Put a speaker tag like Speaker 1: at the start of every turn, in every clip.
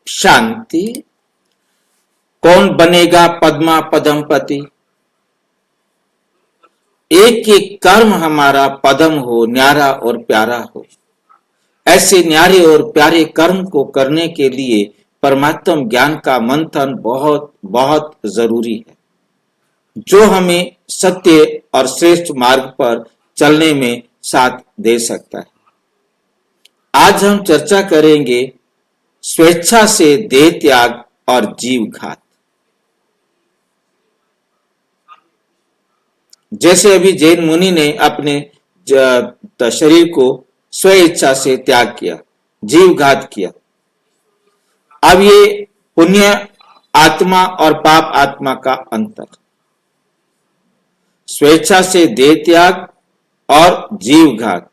Speaker 1: शांति। कौन बनेगा पद्मा पदमपति? एक एक कर्म हमारा पदम हो, न्यारा और प्यारा हो। ऐसे न्यारे और प्यारे कर्म को करने के लिए परमात्म ज्ञान का मंथन बहुत बहुत जरूरी है, जो हमें सत्य और श्रेष्ठ मार्ग पर चलने में साथ दे सकता है। आज हम चर्चा करेंगे स्वेच्छा से देह त्याग और जीव घात। जैसे अभी जैन मुनि ने अपने शरीर को स्व इच्छा से त्याग किया, जीव घात किया। अब ये पुण्य आत्मा और पाप आत्मा का अंतर, स्वेच्छा से देह त्याग और जीव घात,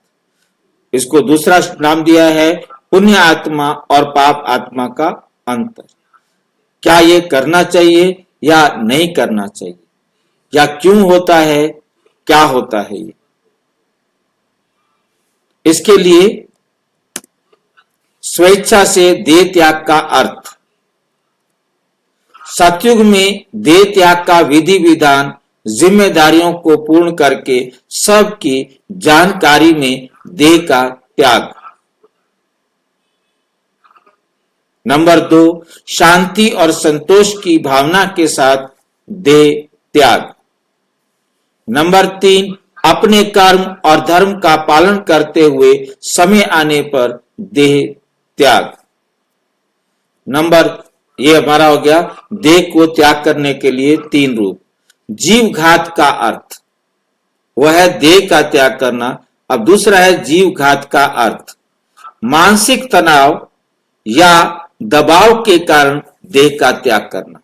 Speaker 1: इसको दूसरा नाम दिया है पुण्य आत्मा और पाप आत्मा का अंतर। क्या ये करना चाहिए या नहीं करना चाहिए, या क्यों होता है, क्या होता है ये? इसके लिए स्वेच्छा से देह त्याग का अर्थ, सतयुग में देह त्याग का विधि विधान जिम्मेदारियों को पूर्ण करके सबकी जानकारी में देह का त्याग। नंबर 2, शांति और संतोष की भावना के साथ देह त्याग। नंबर 3, अपने कर्म और धर्म का पालन करते हुए समय आने पर देह त्याग। ये हमारा हो गया देह को त्याग करने के लिए 3 रूप। जीव घात का अर्थ वह है देह का त्याग करना। अब दूसरा है जीव घात का अर्थ, मानसिक तनाव या दबाव के कारण देह का त्याग करना।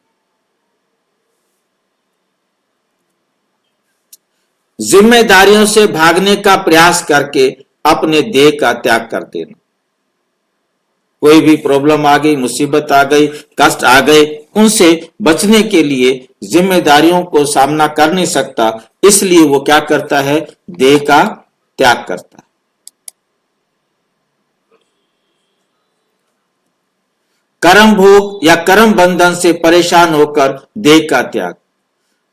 Speaker 1: जिम्मेदारियों से भागने का प्रयास करके अपने देह का त्याग कर देना। कोई भी प्रॉब्लम आ गई, मुसीबत आ गई, कष्ट आ गए, उनसे बचने के लिए जिम्मेदारियों को सामना कर नहीं सकता, इसलिए वो क्या करता है, देह का त्याग करता है। कर्म भोग या कर्म बंधन से परेशान होकर देह का त्याग।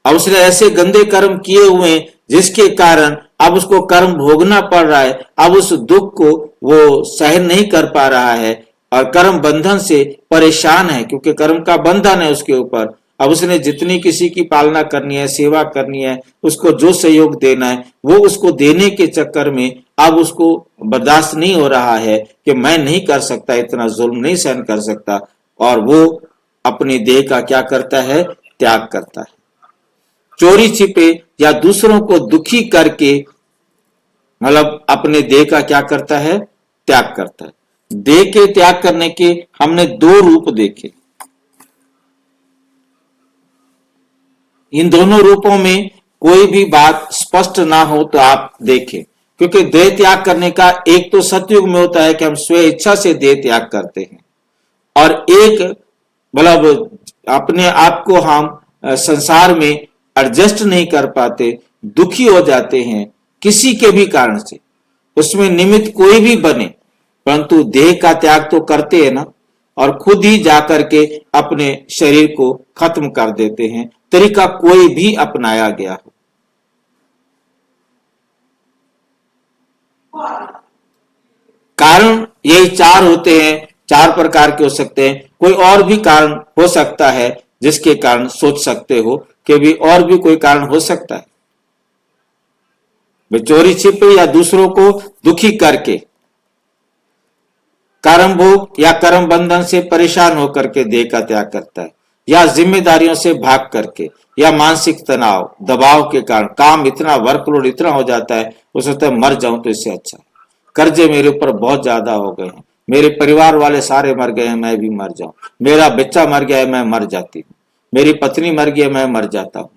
Speaker 1: अब उसने ऐसे गंदे कर्म किए हुए जिसके कारण अब उसको कर्म भोगना पड़ रहा है, अब उस दुख को वो सहन नहीं कर पा रहा है और कर्म बंधन से परेशान है, क्योंकि कर्म का बंधन है उसके ऊपर। अब उसने जितनी किसी की पालना करनी है, सेवा करनी है, उसको जो सहयोग देना है वो उसको देने के चक्कर में अब उसको बर्दाश्त नहीं हो रहा है कि मैं नहीं कर सकता, इतना जुल्म नहीं सहन कर सकता, और वो अपनी देह का क्या करता है, त्याग करता है। चोरी छिपे या दूसरों को दुखी करके मतलब अपने देह का क्या करता है, त्याग करता है। देह के त्याग करने के हमने 2 रूप देखे। इन दोनों रूपों में कोई भी बात स्पष्ट ना हो तो आप देखें, क्योंकि देह त्याग करने का एक तो सतयुग में होता है कि हम स्व इच्छा से देह त्याग करते हैं, और एक मतलब अपने आप को हम संसार में एडजस्ट नहीं कर पाते, दुखी हो जाते हैं किसी के भी कारण से, उसमें निमित्त कोई भी बने, परंतु देह का त्याग तो करते हैं ना, और खुद ही जाकर के अपने शरीर को खत्म कर देते हैं, तरीका कोई भी अपनाया गया हो। कारण यही 4 होते हैं, 4 प्रकार के हो सकते हैं। कोई और भी कारण हो सकता है जिसके कारण सोच सकते हो कि भी और भी कोई कारण हो सकता है। चोरी छिपे या दूसरों को दुखी करके, कर्म भोग या कर्म बंधन से परेशान होकर के देह का त्याग करता है, या जिम्मेदारियों से भाग करके, या मानसिक तनाव दबाव के कारण काम इतना, वर्कलोड इतना हो जाता है, वो सोचता है मर जाऊं तो इससे अच्छा है, कर्जे मेरे ऊपर बहुत ज्यादा हो गए हैं, मेरे परिवार वाले सारे मर गए हैं, मैं भी मर जाऊं, मेरा बच्चा मर गया है, मैं मर जाती हूँ, मेरी पत्नी मर गई है, मैं मर जाता हूँ,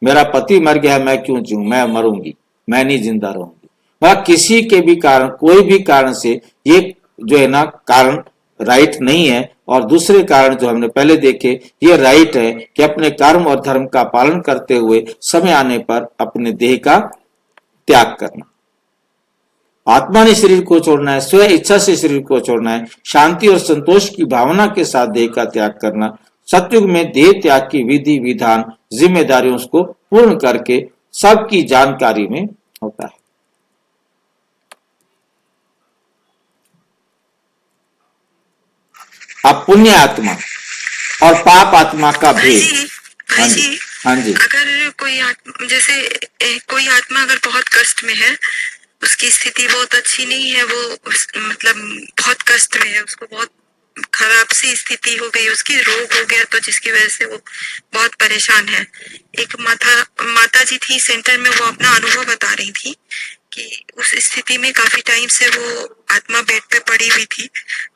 Speaker 1: मेरा पति मर गया है, मैं क्यों जीऊं, मैं मरूंगी, मैं नहीं जिंदा रहूंगी। वह किसी के भी कारण, कोई भी कारण से ये जो है ना कारण राइट नहीं है, और दूसरे कारण जो हमने पहले देखे ये राइट है कि अपने कर्म और धर्म का पालन करते हुए समय आने पर अपने देह का त्याग करना। आत्मा ने शरीर को छोड़ना है, स्व इच्छा से शरीर को छोड़ना है, शांति और संतोष की भावना के साथ देह का त्याग करना। सतयुग में देह त्याग की विधि विधान जिम्मेदारियों को पूर्ण करके सबकी जानकारी में होता है। अब पुण्य आत्मा और पाप आत्मा का भेद। हाँ जी, हाँ जी।
Speaker 2: अगर कोई आत्मा, जैसे कोई आत्मा अगर बहुत कष्ट में है, उसकी स्थिति बहुत अच्छी नहीं है, वो मतलब बहुत कष्ट में है, उसको बहुत खराब सी स्थिति हो गई, उसकी रोग हो गया, तो जिसकी वजह से वो बहुत परेशान है। एक माता जी थी सेंटर में, वो अपना अनुभव बता रही थी कि उस स्थिति में काफी टाइम से वो आत्मा बेड पे पड़ी हुई थी।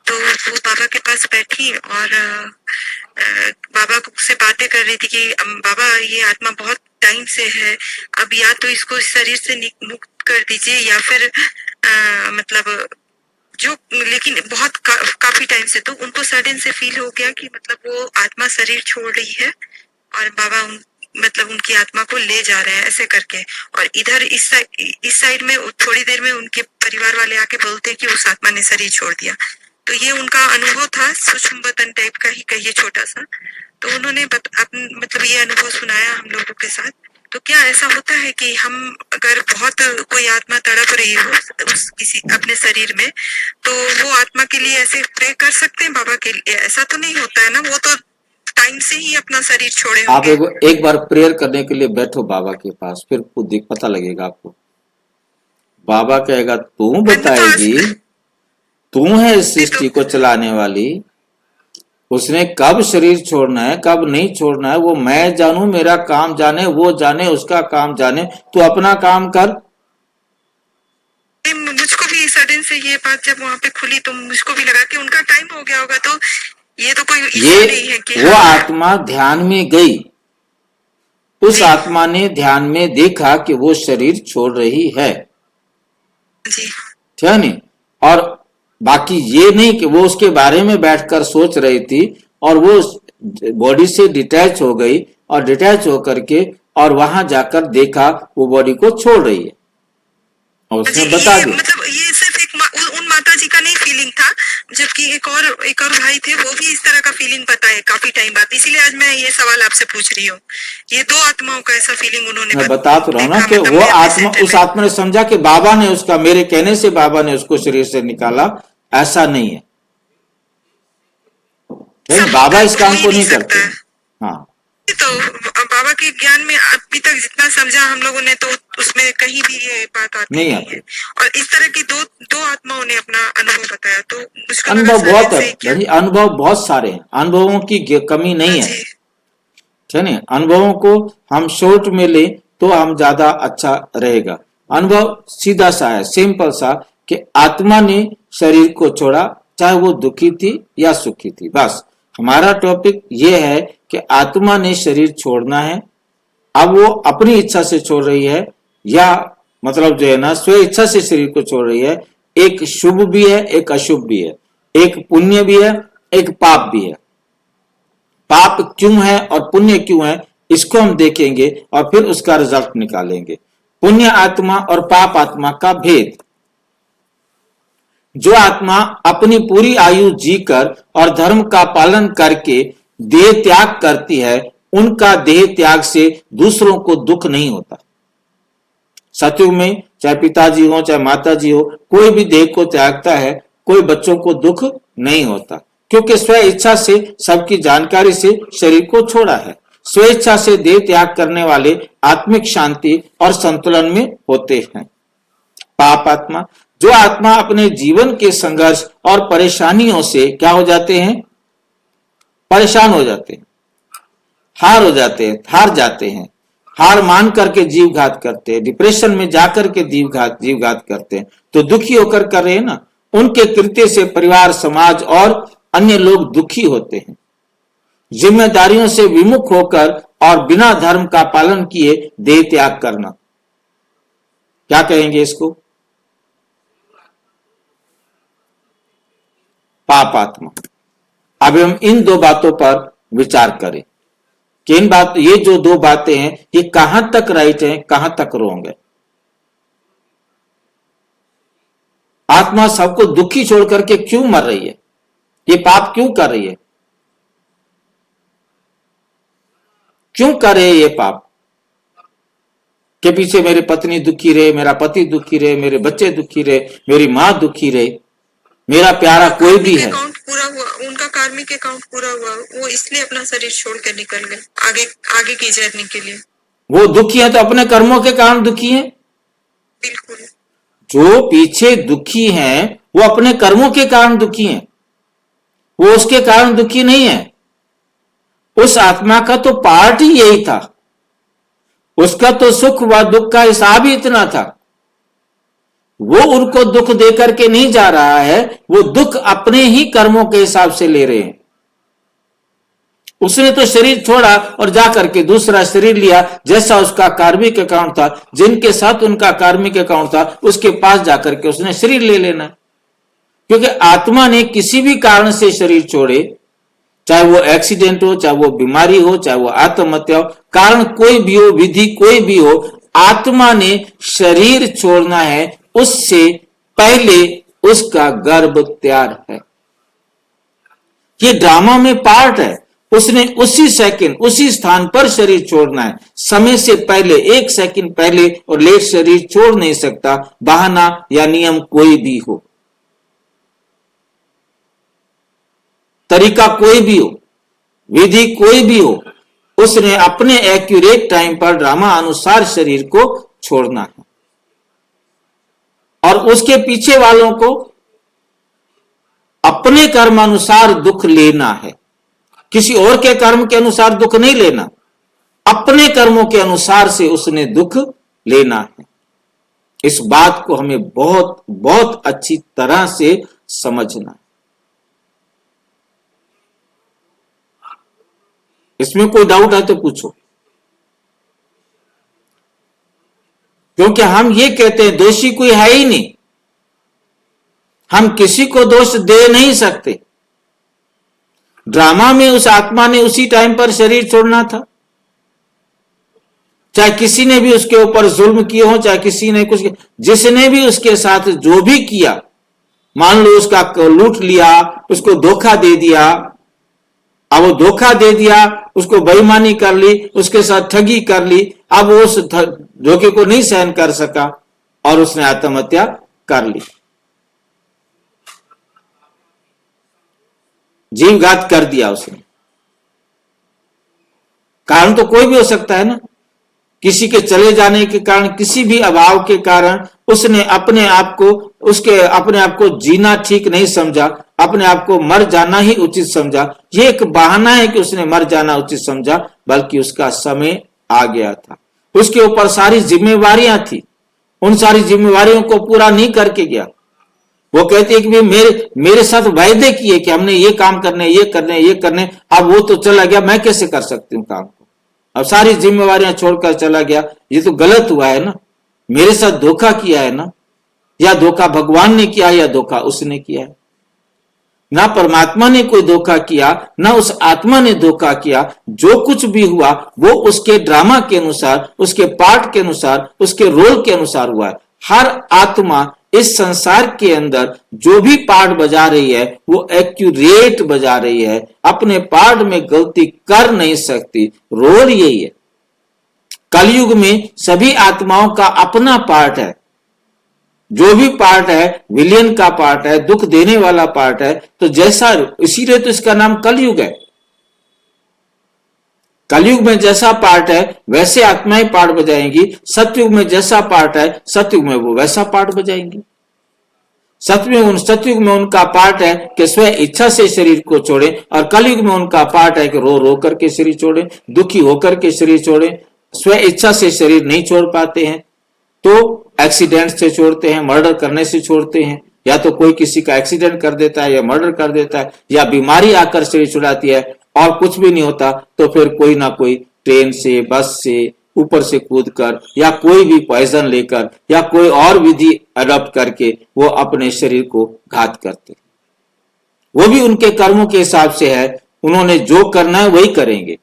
Speaker 2: तो वो बाबा के पास बैठी और बाबा से बातें कर रही थी कि बाबा ये आत्मा बहुत टाइम से है, अब या तो इसको इस शरीर से मुक्त कर दीजिए या फिर मतलब जो, लेकिन बहुत काफी टाइम से, तो उनको सडन से फील हो गया कि मतलब वो आत्मा शरीर छोड़ रही है और बाबा मतलब उनकी आत्मा को ले जा रहे हैं ऐसे करके। और इधर इस साइड में थोड़ी देर में उनके परिवार वाले आके बोलते हैं कि उस आत्मा ने शरीर छोड़ दिया। तो ये उनका अनुभव था, सूक्ष्म वतन टाइप का ही कहिए, छोटा सा। तो उन्होंने मतलब ये अनुभव सुनाया हम लोगों के साथ। तो क्या ऐसा होता है कि हम अगर बहुत कोई आत्मा तड़प रही हो उस किसी अपने शरीर में, तो वो आत्मा के लिए ऐसे प्रे कर सकते हैं बाबा के लिए? ऐसा तो नहीं होता है ना, वो तो टाइम से ही अपना शरीर छोड़े होंगे।
Speaker 1: आप एक बार प्रेयर करने के लिए बैठो बाबा के पास, फिर खुद पता लगेगा आपको। बाबा कहेगा तू बताएगी, तू है इस सृष्टि को चलाने वाली, उसने कब शरीर छोड़ना है कब नहीं छोड़ना है वो मैं जानू, मेरा काम जाने, वो जाने, उसका काम जाने, तू अपना काम कर।
Speaker 2: मुझको भी सडन से ये बात जब वहां पे खुली तो मुझको भी लगा कि उनका टाइम हो गया होगा, तो ये तो कोई
Speaker 1: ये
Speaker 2: नहीं है कि
Speaker 1: वो आत्मा ध्यान में गई, उस आत्मा ने ध्यान में देखा कि वो शरीर छोड़ रही है, ठीक है नहीं? और बाकी ये नहीं कि वो उसके बारे में बैठकर सोच रही थी और वो बॉडी से डिटैच हो गई और डिटैच होकर के और वहां जाकर देखा वो बॉडी को छोड़ रही है और उसने बता दिया।
Speaker 2: मतलब ये सिर्फ उन माता जी का नहीं फीलिंग था, जबकि एक और भाई थे, वो भी इस तरह का फीलिंग बताए काफी टाइम बाद। इसीलिए आज मैं ये सवाल आपसे पूछ रही हूँ, ये दो आत्माओं का ऐसा फीलिंग उन्होंने
Speaker 1: मैं बता तो रहा हूँ ना कि वो आत्मा, उस आत्मा ने समझा कि बाबा ने उसका, मेरे कहने से बाबा ने उसको शरीर से निकाला, ऐसा नहीं है। बाबा इस काम को नहीं करते। हाँ,
Speaker 2: तो बाबा के ज्ञान में अभी तक जितना समझा हम लोगों ने, तो उसमें कहीं भी ये बात आती नहीं है। और इस तरह की दो आत्माओं ने अपना अनुभव बताया, तो मुझको
Speaker 1: अनुभव बहुत है, अनुभव बहुत सारे हैं, अनुभवों की कमी नहीं है, ठीक है। अनुभवों को हम शॉर्ट में ले तो हम ज्यादा अच्छा रहेगा। अनुभव सीधा सा है, सिंपल सा, कि आत्मा ने शरीर को छोड़ा, चाहे वो दुखी थी या सुखी थी। बस हमारा टॉपिक ये है कि आत्मा ने शरीर छोड़ना है। अब वो अपनी इच्छा से छोड़ रही है या मतलब जो है ना स्व इच्छा से शरीर को छोड़ रही है। एक शुभ भी है, एक अशुभ भी है, एक पुण्य भी है, एक पाप भी है। पाप क्यों है और पुण्य क्यों है, इसको हम देखेंगे और फिर उसका रिजल्ट निकालेंगे। पुण्य आत्मा और पाप आत्मा का भेद। जो आत्मा अपनी पूरी आयु जीकर और धर्म का पालन करके देह त्याग करती है, उनका देह त्याग से दूसरों को दुख नहीं होता। सतयुग में चाहे पिताजी हो चाहे माताजी हो, कोई भी देह को त्यागता है, कोई बच्चों को दुख नहीं होता, क्योंकि स्व इच्छा से सबकी जानकारी से शरीर को छोड़ा है। स्व इच्छा से देह त्याग करने वाले आत्मिक शांति और संतुलन में होते हैं। पाप आत्मा, जो आत्मा अपने जीवन के संघर्ष और परेशानियों से क्या हो जाते हैं, परेशान हो जाते हैं, हार हो जाते हैं, हार जाते हैं, हार मान करके जीवघात करते हैं, डिप्रेशन में जाकर के जीवघात करते हैं, तो दुखी होकर कर रहे हैं ना। उनके कृत्य से परिवार, समाज और अन्य लोग दुखी होते हैं। जिम्मेदारियों से विमुख होकर और बिना धर्म का पालन किए देह त्याग करना, क्या कहेंगे इसको? पाप आत्मा। अब हम इन दो बातों पर विचार करें कि इन बात, ये जो दो बातें हैं, ये कहां तक राइट है, कहां तक रॉन्ग है। आत्मा सबको दुखी छोड़ करके क्यों मर रही है? ये पाप क्यों कर रही है? क्यों कर रहे ये पाप? के पीछे मेरी पत्नी दुखी रहे, मेरा पति दुखी रहे, मेरे बच्चे दुखी रहे, मेरी मां दुखी रहे, मेरा प्यारा कोई भी है।
Speaker 2: अकाउंट पूरा हुआ, उनका कार्मिक अकाउंट पूरा हुआ, वो इसलिए अपना शरीर छोड़ कर निकल गए आगे आगे की जर्नी के लिए।
Speaker 1: वो दुखी है तो अपने कर्मों के कारण दुखी है।
Speaker 2: बिल्कुल।
Speaker 1: जो पीछे दुखी हैं वो अपने कर्मों के कारण दुखी हैं, वो उसके कारण दुखी नहीं है। उस आत्मा का तो पार्ट ही यही था, उसका तो सुख व दुख का हिसाब ही इतना था। वो उनको दुख देकर के नहीं जा रहा है, वो दुख अपने ही कर्मों के हिसाब से ले रहे हैं। उसने तो शरीर छोड़ा और जाकर के दूसरा शरीर लिया, जैसा उसका कार्मिक अकाउंट था, जिनके साथ उनका कार्मिक अकाउंट था उसके पास जाकर के उसने शरीर ले लेना। क्योंकि आत्मा ने किसी भी कारण से शरीर छोड़े, चाहे वो एक्सीडेंट हो, चाहे वो बीमारी हो, चाहे वो आत्महत्या हो, कारण कोई भी हो, विधि कोई भी हो, आत्मा ने शरीर छोड़ना है, उससे पहले उसका गर्भ तैयार है। ये ड्रामा में पार्ट है। उसने उसी सेकंड उसी स्थान पर शरीर छोड़ना है, समय से पहले, 1 सेकंड पहले और लेट शरीर छोड़ नहीं सकता, बहाना या नियम कोई भी हो, तरीका कोई भी हो, विधि कोई भी हो, उसने अपने एक्यूरेट टाइम पर ड्रामा अनुसार शरीर को छोड़ना है। और उसके पीछे वालों को अपने कर्म अनुसार दुख लेना है, किसी और के कर्म के अनुसार दुख नहीं लेना, अपने कर्मों के अनुसार से उसने दुख लेना है। इस बात को हमें बहुत बहुत अच्छी तरह से समझना है। इसमें कोई डाउट है तो पूछो, क्योंकि हम ये कहते हैं दोषी कोई है ही नहीं, हम किसी को दोष दे नहीं सकते। ड्रामा में उस आत्मा ने उसी टाइम पर शरीर छोड़ना था, चाहे किसी ने भी उसके ऊपर जुल्म किए हो, चाहे किसी ने कुछ, जिसने भी उसके साथ जो भी किया, मान लो उसका लूट लिया, उसको धोखा दे दिया, अब वो धोखा दे दिया, उसको बेईमानी कर ली, उसके साथ ठगी कर ली, अब वो उस धोखे को नहीं सहन कर सका और उसने आत्महत्या कर ली, जीवघात कर दिया उसने। कारण तो कोई भी हो सकता है ना, किसी के चले जाने के कारण, किसी भी अभाव के कारण उसने अपने आप को जीना ठीक नहीं समझा, अपने आप को मर जाना ही उचित समझा। ये एक बहाना है कि उसने मर जाना उचित समझा, बल्कि उसका समय आ गया था, उसके ऊपर सारी जिम्मेवारियां थी, उन सारी जिम्मेवारियों को पूरा नहीं करके गया। वो कहते हैं कि मेरे साथ वायदे किए कि हमने ये काम करने, ये करने, ये करने, अब वो तो चला गया, मैं कैसे कर सकती हूँ काम को, अब सारी जिम्मेवारियां छोड़कर चला गया, ये तो गलत हुआ है ना, मेरे साथ धोखा किया है ना, या धोखा भगवान ने किया या धोखा उसने किया है। ना परमात्मा ने कोई धोखा किया, ना उस आत्मा ने धोखा किया। जो कुछ भी हुआ वो उसके ड्रामा के अनुसार, उसके पार्ट के अनुसार, उसके रोल के अनुसार हुआ है। हर आत्मा इस संसार के अंदर जो भी पार्ट बजा रही है वो एक्यूरेट बजा रही है, अपने पार्ट में गलती कर नहीं सकती, रोल यही है। कलयुग में सभी आत्माओं का अपना पार्ट है, जो भी पार्ट है विलियन का पार्ट है, दुख देने वाला पार्ट है। तो जैसा, इसीलिए तो इसका नाम कलयुग है। कलयुग में जैसा पार्ट है वैसे आत्माएं पार्ट बजाएंगी, सतयुग में जैसा पार्ट है सतयुग में वो वैसा पार्ट बजाएंगी। सतयुग में उनका पार्ट है कि स्व इच्छा से शरीर को छोड़े, और कलयुग में उनका पार्ट है कि रो रो करके शरीर छोड़े, दुखी होकर के शरीर छोड़े। स्व इच्छा से शरीर नहीं छोड़ पाते हैं तो एक्सीडेंट से छोड़ते हैं, मर्डर करने से छोड़ते हैं, या तो कोई किसी का एक्सीडेंट कर देता है या मर्डर कर देता है, या बीमारी आकर शरीर छुड़ाती है और कुछ भी नहीं होता तो फिर कोई ना कोई ट्रेन से, बस से, ऊपर से कूद कर, या कोई भी पॉइजन लेकर, या कोई और विधि अडॉप्ट करके वो अपने शरीर को घात करते। वो भी उनके कर्मों के हिसाब से है, उन्होंने जो करना है वही करेंगे।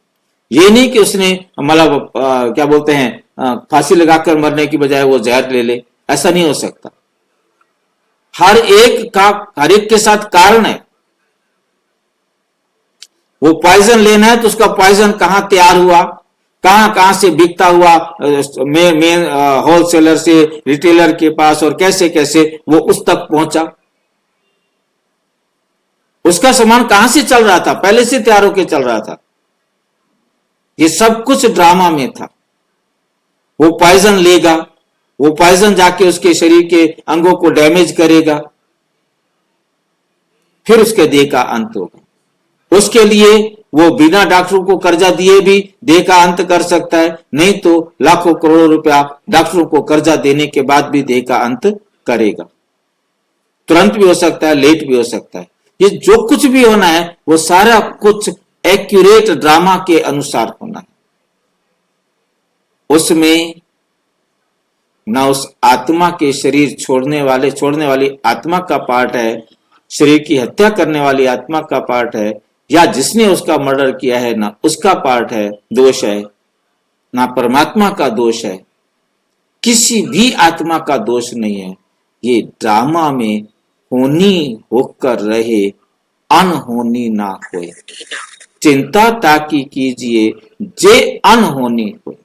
Speaker 1: ये नहीं कि उसने मतलब क्या बोलते हैं फांसी लगाकर मरने की बजाय वो जहर ले ले, ऐसा नहीं हो सकता। हर एक के साथ कारण है। वो पॉइजन लेना है तो उसका पॉइजन कहां तैयार हुआ, कहां कहां से बिकता हुआ, मेन होलसेलर से रिटेलर के पास, और कैसे कैसे वो उस तक पहुंचा, उसका सामान कहां से चल रहा था, पहले से तैयार होकर चल रहा था। ये सब कुछ ड्रामा में था। वो पॉइजन लेगा, वो पॉइजन जाके उसके शरीर के अंगों को डैमेज करेगा, फिर उसके देह का अंत होगा। उसके लिए वो बिना डॉक्टरों को कर्जा दिए भी देह का अंत कर सकता है, नहीं तो लाखों करोड़ों रुपया डॉक्टरों को कर्जा देने के बाद भी देह का अंत करेगा। तुरंत भी हो सकता है, लेट भी हो सकता है। ये जो कुछ भी होना है वो सारा कुछ एक्यूरेट ड्रामा के अनुसार होना है। उसमें ना उस आत्मा के शरीर छोड़ने वाली आत्मा का पार्ट है, शरीर की हत्या करने वाली आत्मा का पार्ट है, या जिसने उसका मर्डर किया है ना उसका पार्ट है, दोष है, ना परमात्मा का दोष है, किसी भी आत्मा का दोष नहीं है। ये ड्रामा में होनी होकर रहे, अनहोनी ना होए। चिंता ताकि कीजिए जे अनहोनी होए।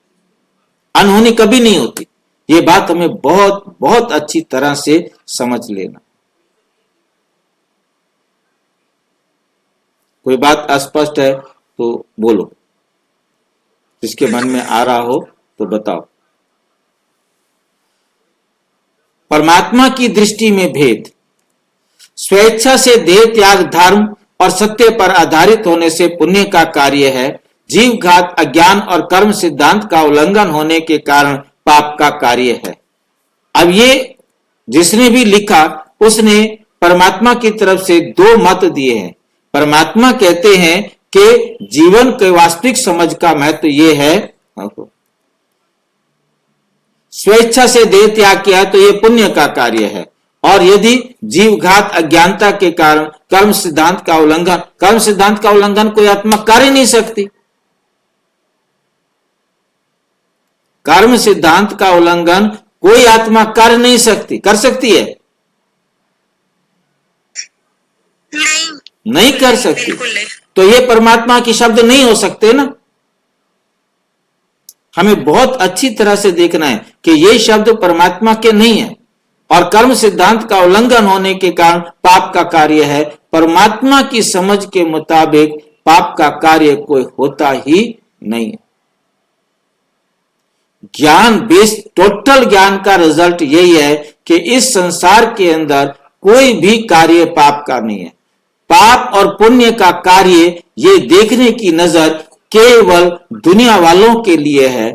Speaker 1: अनहोनी कभी नहीं होती, ये बात हमें बहुत बहुत अच्छी तरह से समझ लेना। कोई बात अस्पष्ट है तो बोलो, जिसके मन में आ रहा हो तो बताओ। परमात्मा की दृष्टि में भेद। स्वेच्छा से देह त्याग धर्म और सत्य पर आधारित होने से पुण्य का कार्य है। जीव घात अज्ञान और कर्म सिद्धांत का उल्लंघन होने के कारण पाप का कार्य है। अब ये जिसने भी लिखा उसने परमात्मा की तरफ से दो मत दिए हैं। परमात्मा कहते हैं कि जीवन के वास्तविक समझ का महत्व ये है, स्वेच्छा से देह त्याग किया तो ये पुण्य का कार्य है, और यदि जीवघात अज्ञानता के कारण कर्म सिद्धांत का उल्लंघन कोई आत्मा कर ही नहीं सकती। कर्म सिद्धांत का उल्लंघन कोई आत्मा कर नहीं सकती। कर सकती है? नहीं कर सकती। तो ये परमात्मा के शब्द नहीं हो सकते ना। हमें बहुत अच्छी तरह से देखना है कि ये शब्द परमात्मा के नहीं है, और कर्म सिद्धांत का उल्लंघन होने के कारण पाप का कार्य है। परमात्मा की समझ के मुताबिक पाप का कार्य कोई होता ही नहीं है। ज्ञान बेस्ड टोटल ज्ञान का रिजल्ट यही है कि इस संसार के अंदर कोई भी कार्य पाप का नहीं है। पाप और पुण्य का कार्य ये देखने की नजर केवल दुनिया वालों के लिए है,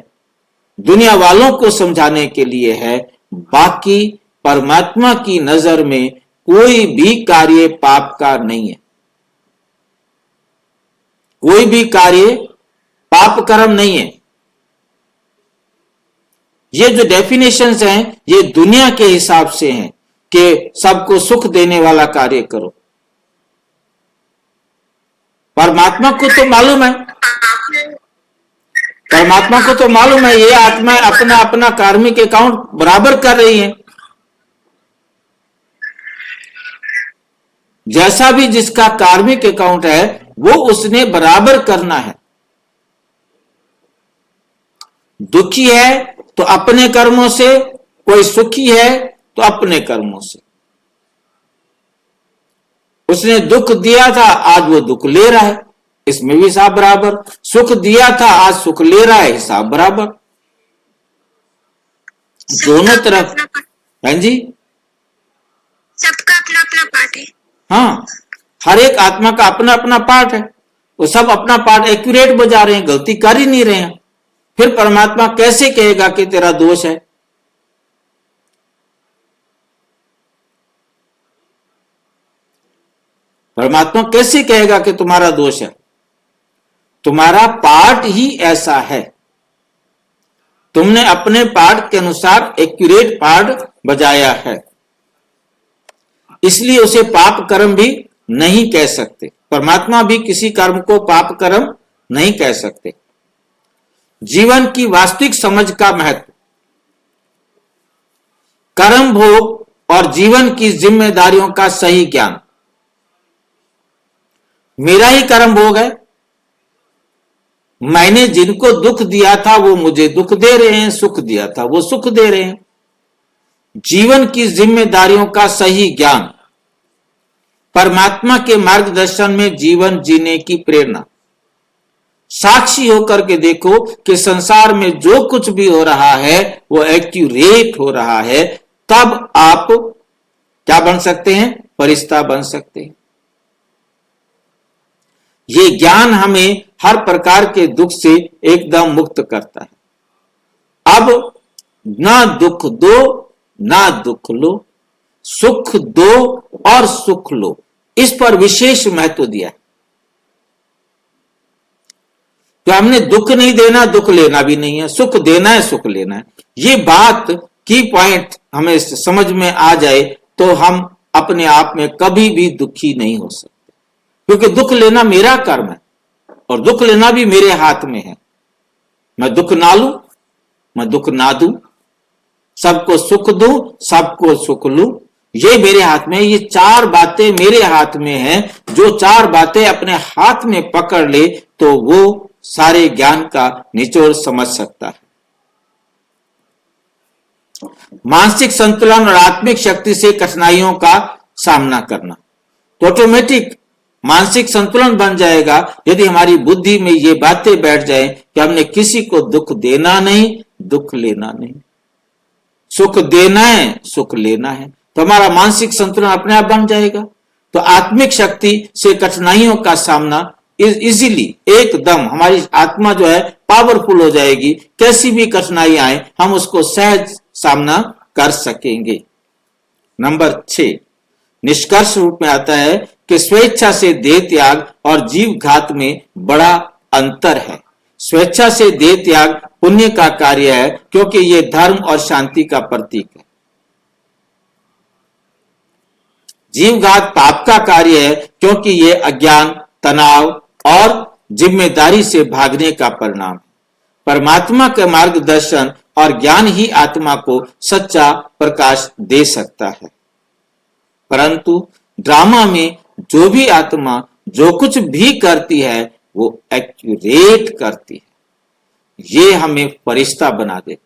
Speaker 1: दुनिया वालों को समझाने के लिए है। बाकी परमात्मा की नजर में कोई भी कार्य पाप का नहीं है। कोई भी कार्य पाप कर्म नहीं है। ये जो डेफिनेशंस हैं ये दुनिया के हिसाब से हैं कि सबको सुख देने वाला कार्य करो। परमात्मा को तो मालूम है, परमात्मा को तो मालूम है ये आत्मा अपना अपना कार्मिक अकाउंट बराबर कर रही है। जैसा भी जिसका कार्मिक अकाउंट है वो उसने बराबर करना है। दुखी है तो अपने कर्मों से, कोई सुखी है तो अपने कर्मों से। उसने दुख दिया था, आज वो दुख ले रहा है, इसमें भी हिसाब बराबर। सुख दिया था, आज सुख ले रहा है, हिसाब बराबर। दोनों तरफ। हाँ जी,
Speaker 2: सबका अपना अपना पार्ट है।
Speaker 1: हाँ, हर एक आत्मा का अपना अपना पार्ट है। वो सब अपना पार्ट एक्यूरेट बजा रहे हैं, गलती कर ही नहीं रहे हैं। फिर परमात्मा कैसे कहेगा कि तेरा दोष है? परमात्मा कैसे कहेगा कि तुम्हारा दोष है? तुम्हारा पार्ट ही ऐसा है। तुमने अपने पार्ट के अनुसार एक्यूरेट पार्ट बजाया है, इसलिए उसे पाप कर्म भी नहीं कह सकते। परमात्मा भी किसी कर्म को पाप कर्म नहीं कह सकते। जीवन की वास्तविक समझ का महत्व। कर्म भोग और जीवन की जिम्मेदारियों का सही ज्ञान। मेरा ही कर्म भोग है, मैंने जिनको दुख दिया था वो मुझे दुख दे रहे हैं, सुख दिया था वो सुख दे रहे हैं। जीवन की जिम्मेदारियों का सही ज्ञान, परमात्मा के मार्गदर्शन में जीवन जीने की प्रेरणा। साक्षी होकर के देखो कि संसार में जो कुछ भी हो रहा है वो एक्यूरेट हो रहा है, तब आप क्या बन सकते हैं? फरिश्ता बन सकते हैं। ये ज्ञान हमें हर प्रकार के दुख से एकदम मुक्त करता है। अब ना दुख दो ना दुख लो, सुख दो और सुख लो, इस पर विशेष महत्व दिया है। तो हमने दुख नहीं देना, दुख लेना भी नहीं है, सुख देना है, सुख लेना है। ये बात की पॉइंट हमें समझ में आ जाए तो हम अपने आप में कभी भी दुखी नहीं हो सकते, क्योंकि दुख लेना मेरा कर्म है और दुख लेना भी मेरे हाथ में है। मैं दुख ना लूं, मैं दुख ना दूं, सबको सुख दूं, सबको सुख लूं, ये मेरे हाथ में है। ये चार बातें मेरे हाथ में हैं। जो चार बातें अपने हाथ में पकड़ ले तो वो सारे ज्ञान का निचोड़ समझ सकता है। मानसिक संतुलन और आत्मिक शक्ति से कठिनाइयों का सामना करना, तो ऑटोमेटिक मानसिक संतुलन बन जाएगा यदि हमारी बुद्धि में ये बातें बैठ जाएं कि हमने किसी को दुख देना नहीं, दुख लेना नहीं, सुख देना है, सुख लेना है, तो हमारा मानसिक संतुलन अपने आप बन जाएगा। तो आत्मिक शक्ति से कठिनाइयों का सामना इजीली, एकदम हमारी आत्मा जो है पावरफुल हो जाएगी। कैसी भी कठिनाई आए हम उसको सहज सामना कर सकेंगे। नंबर 6 निष्कर्ष रूप में आता है कि स्वेच्छा से देह त्याग और जीव घात में बड़ा अंतर है। स्वेच्छा से देह त्याग पुण्य का कार्य है, क्योंकि यह धर्म और शांति का प्रतीक है। जीवघात पाप का कार्य है, क्योंकि यह अज्ञान, तनाव और जिम्मेदारी से भागने का परिणाम है। परमात्मा के मार्गदर्शन और ज्ञान ही आत्मा को सच्चा प्रकाश दे सकता है। परंतु ड्रामा में जो भी आत्मा जो कुछ भी करती है वो एक्यूरेट करती है। ये हमें फरिश्ता बना देता है,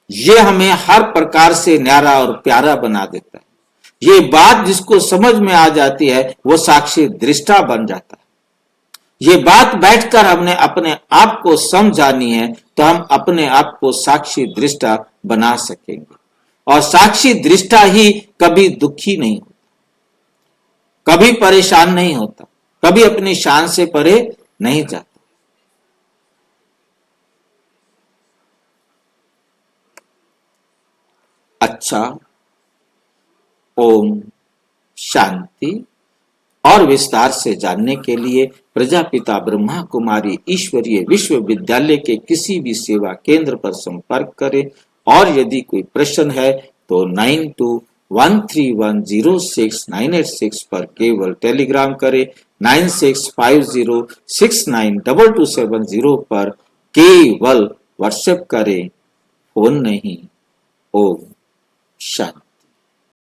Speaker 1: ये हमें हर प्रकार से न्यारा और प्यारा बना देता है। ये बात जिसको समझ में आ जाती है वो साक्षी दृष्टा बन जाता है। ये बात बैठकर हमने अपने आप को समझानी है तो हम अपने आप को साक्षी दृष्टा बना सकेंगे। और साक्षी दृष्टा ही कभी दुखी नहीं होता, कभी परेशान नहीं होता, कभी अपनी शान से परे नहीं जाता। अच्छा, ओम शांति। और विस्तार से जानने के लिए प्रजापिता ब्रह्मा कुमारी ईश्वरीय विश्वविद्यालय के किसी भी सेवा केंद्र पर संपर्क करें। और यदि कोई प्रश्न है तो 9213106986 पर केवल टेलीग्राम करें। 9650692270 पर केवल व्हाट्सएप करें, फोन नहीं। ओम शांति।